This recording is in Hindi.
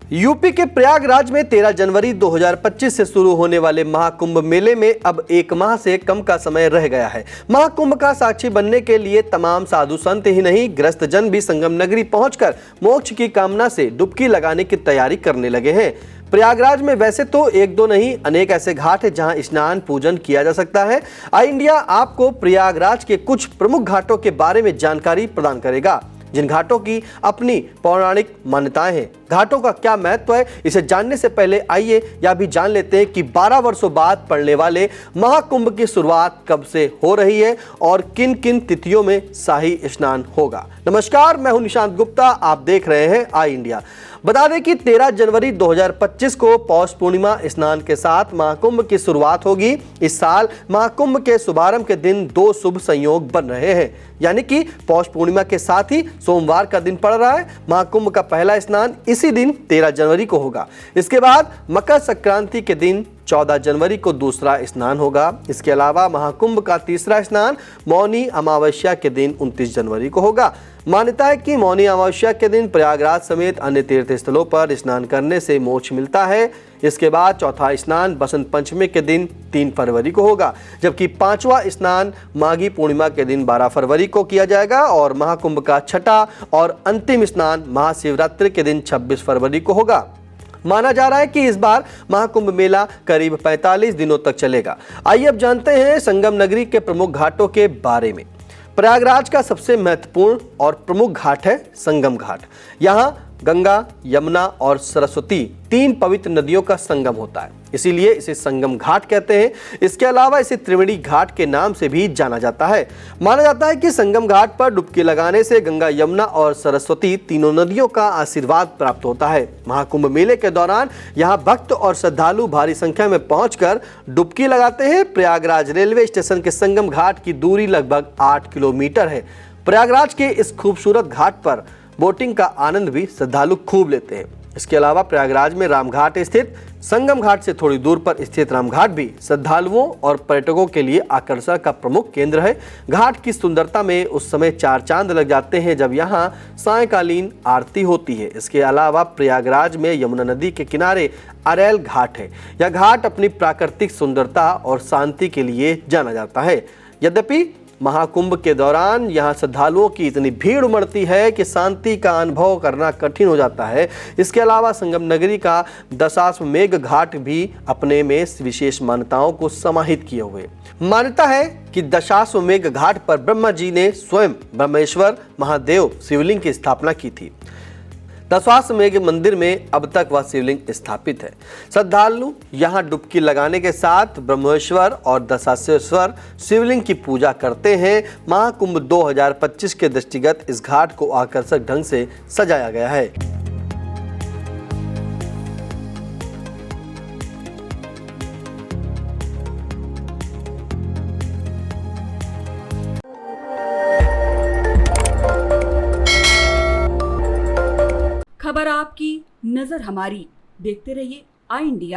यूपी के प्रयागराज में 13 जनवरी 2025 से शुरू होने वाले महाकुंभ मेले में अब एक माह से कम का समय रह गया है। महाकुंभ का साक्षी बनने के लिए तमाम साधु संत ही नहीं, ग्रस्त जन भी संगम नगरी पहुंचकर मोक्ष की कामना से डुबकी लगाने की तैयारी करने लगे हैं। प्रयागराज में वैसे तो एक दो नहीं, अनेक ऐसे घाट हैं जहां स्नान पूजन किया जा सकता है। आई इंडिया आपको प्रयागराज के कुछ प्रमुख घाटों के बारे में जानकारी प्रदान करेगा, जिन घाटों की अपनी पौराणिक मान्यताएं हैं। घाटों का क्या महत्व है, इसे जानने से पहले आइए यह भी जान लेते हैं कि 12 वर्षों बाद पड़ने वाले महाकुंभ की शुरुआत कब से हो रही है और किन किन तिथियों में शाही स्नान होगा। नमस्कार, मैं हूं निशांत गुप्ता, आप देख रहे हैं आई इंडिया। बता दें कि 13 जनवरी 2025 को पौष पूर्णिमा स्नान के साथ महाकुंभ की शुरुआत होगी। इस साल महाकुंभ के शुभारंभ के दिन दो शुभ संयोग बन रहे हैं, यानी कि पौष पूर्णिमा के साथ ही सोमवार का दिन पड़ रहा है। महाकुंभ का पहला स्नान इसी दिन 13 जनवरी को होगा। इसके बाद मकर संक्रांति के दिन 14 जनवरी को दूसरा स्नान होगा। इसके अलावा महाकुंभ का तीसरा स्नान मौनी अमावस्या के दिन 29 जनवरी को होगा। मान्यता है कि मौनी अमावस्या के दिन प्रयागराज समेत अन्य तीर्थ स्थलों पर स्नान करने से मोक्ष मिलता है। इसके बाद चौथा स्नान बसंत पंचमी के दिन 3 फरवरी को होगा, जबकि पांचवा स्नान माघी पूर्णिमा के दिन 12 फरवरी को किया जाएगा और महाकुंभ का छठा और अंतिम स्नान महाशिवरात्रि के दिन 26 फरवरी को होगा। माना जा रहा है कि इस बार महाकुंभ मेला करीब 45 दिनों तक चलेगा। आइए अब जानते हैं संगम नगरी के प्रमुख घाटों के बारे में। प्रयागराज का सबसे महत्वपूर्ण और प्रमुख घाट है संगम घाट। यहाँ गंगा, यमुना और सरस्वती 3 पवित्र नदियों का संगम होता है, इसीलिए इसे संगम घाट कहते हैं। इसके अलावा इसे त्रिवेणी घाट के नाम से भी जाना जाता है। माना जाता है कि संगम घाट पर डुबकी लगाने से गंगा, यमुना और सरस्वती तीनों नदियों का आशीर्वाद प्राप्त होता है। महाकुंभ मेले के दौरान यहाँ भक्त और श्रद्धालु भारी संख्या में पहुंचकर डुबकी लगाते हैं। प्रयागराज रेलवे स्टेशन के संगम घाट की दूरी लगभग 8 किलोमीटर है। प्रयागराज के इस खूबसूरत घाट पर बोटिंग का आनंद भी श्रद्धालु खूब लेते हैं। इसके अलावा प्रयागराज में रामघाट स्थित संगम घाट से थोड़ी दूर पर स्थित रामघाट भी श्रद्धालुओं और पर्यटकों के लिए आकर्षण का प्रमुख केंद्र है। घाट की सुंदरता में उस समय 4 चांद लग जाते हैं जब यहाँ सायंकालीन आरती होती है। इसके अलावा प्रयागराज में यमुना नदी के किनारे अरैल घाट है। यह घाट अपनी प्राकृतिक सुंदरता और शांति के लिए जाना जाता है। यद्यपि महाकुंभ के दौरान यहाँ श्रद्धालुओं की इतनी भीड़ उमड़ती है कि शांति का अनुभव करना कठिन हो जाता है। इसके अलावा संगम नगरी का दशाश्वमेध घाट भी अपने में विशेष मान्यताओं को समाहित किए हुए। मान्यता है कि दशाश्वमेध घाट पर ब्रह्मा जी ने स्वयं ब्रह्मेश्वर महादेव शिवलिंग की स्थापना की थी। दशाश्वमेध मंदिर में अब तक वह शिवलिंग स्थापित है। श्रद्धालु यहाँ डुबकी लगाने के साथ ब्रह्मेश्वर और दशाश्वेश्वर शिवलिंग की पूजा करते हैं। महाकुंभ 2025 के दृष्टिगत इस घाट को आकर्षक ढंग से सजाया गया है। खबर आपकी, नजर हमारी। देखते रहिए आई इंडिया।